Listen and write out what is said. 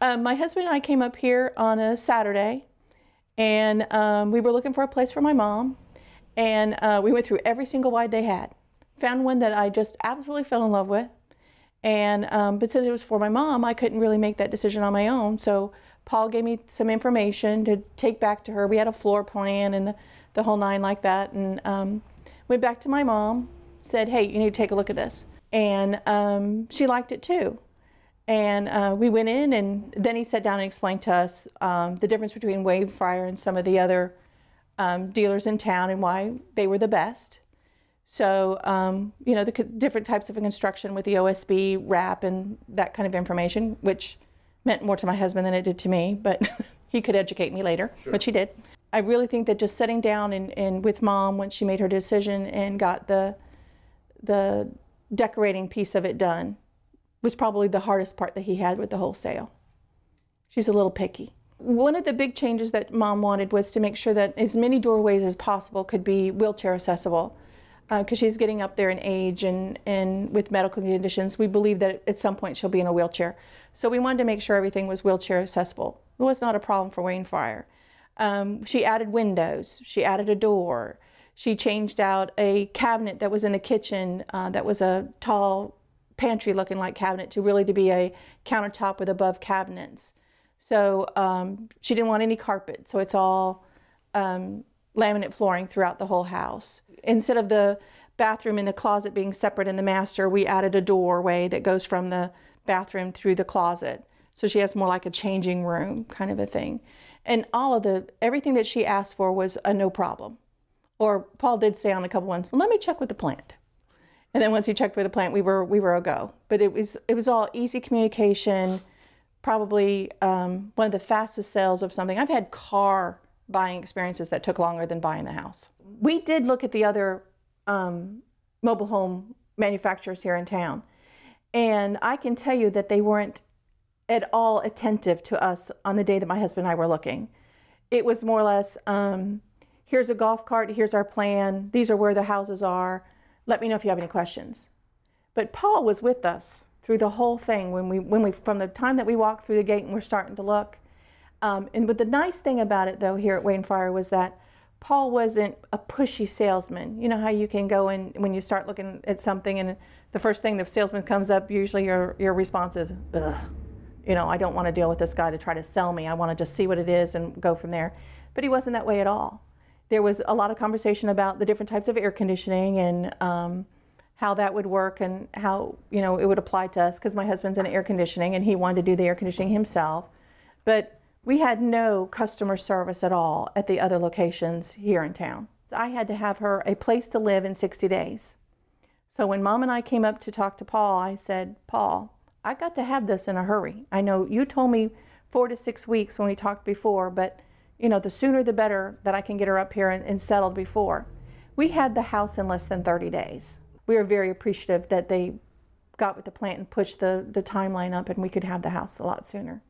My husband and I came up here on a Saturday, and we were looking for a place for my mom, and we went through every single wide they had. Found one that I just absolutely fell in love with, and but since it was for my mom, I couldn't really make that decision on my own, so Paul gave me some information to take back to her. We had a floor plan and the whole nine like that, and went back to my mom, said, hey, you need to take a look at this, and she liked it too. And we went in, and then he sat down and explained to us the difference between Wade Fryer and some of the other dealers in town and why they were the best. So, you know, the different types of construction with the OSB wrap and that kind of information, which meant more to my husband than it did to me, but he could educate me later, sure. Which he did. I really think that just sitting down and with Mom when she made her decision and got the decorating piece of it done was probably the hardest part that he had with the whole sale. She's a little picky. One of the big changes that Mom wanted was to make sure that as many doorways as possible could be wheelchair accessible, because she's getting up there in age and with medical conditions, we believe that at some point she'll be in a wheelchair. So we wanted to make sure everything was wheelchair accessible. It was not a problem for Wade Fryer. She added windows, she added a door, she changed out a cabinet that was in the kitchen that was a tall pantry looking like cabinet to really to be a countertop with above cabinets. So she didn't want any carpet, so it's all laminate flooring throughout the whole house. Instead of the bathroom and the closet being separate in the master, we added a doorway that goes from the bathroom through the closet. So she has more like a changing room kind of a thing. And all of everything that she asked for was a no problem. Or Paul did say on a couple ones, well, let me check with the plant. And then once he checked with the plant, we were a go. But it was all easy communication, probably one of the fastest sales of something. I've had car buying experiences that took longer than buying the house. We did look at the other mobile home manufacturers here in town. And I can tell you that they weren't at all attentive to us on the day that my husband and I were looking. It was more or less, here's a golf cart, here's our plan, these are where the houses are. Let me know if you have any questions. But Paul was with us through the whole thing when we from the time that we walked through the gate and we're starting to look. But the nice thing about it though here at Wade Fryer was that Paul wasn't a pushy salesman. You know how you can go in when you start looking at something and the first thing the salesman comes up, usually your response is, ugh. You know, I don't want to deal with this guy to try to sell me. I want to just see what it is and go from there. But he wasn't that way at all. There was a lot of conversation about the different types of air conditioning and how that would work and how, you know, it would apply to us because my husband's in air conditioning and he wanted to do the air conditioning himself. But we had no customer service at all at the other locations here in town. So I had to have her a place to live in 60 days. So when Mom and I came up to talk to Paul, I said, Paul, I got to have this in a hurry. I know you told me 4 to 6 weeks when we talked before, but you know, the sooner the better that I can get her up here and settled before. We had the house in less than 30 days. We were very appreciative that they got with the plant and pushed the timeline up and we could have the house a lot sooner.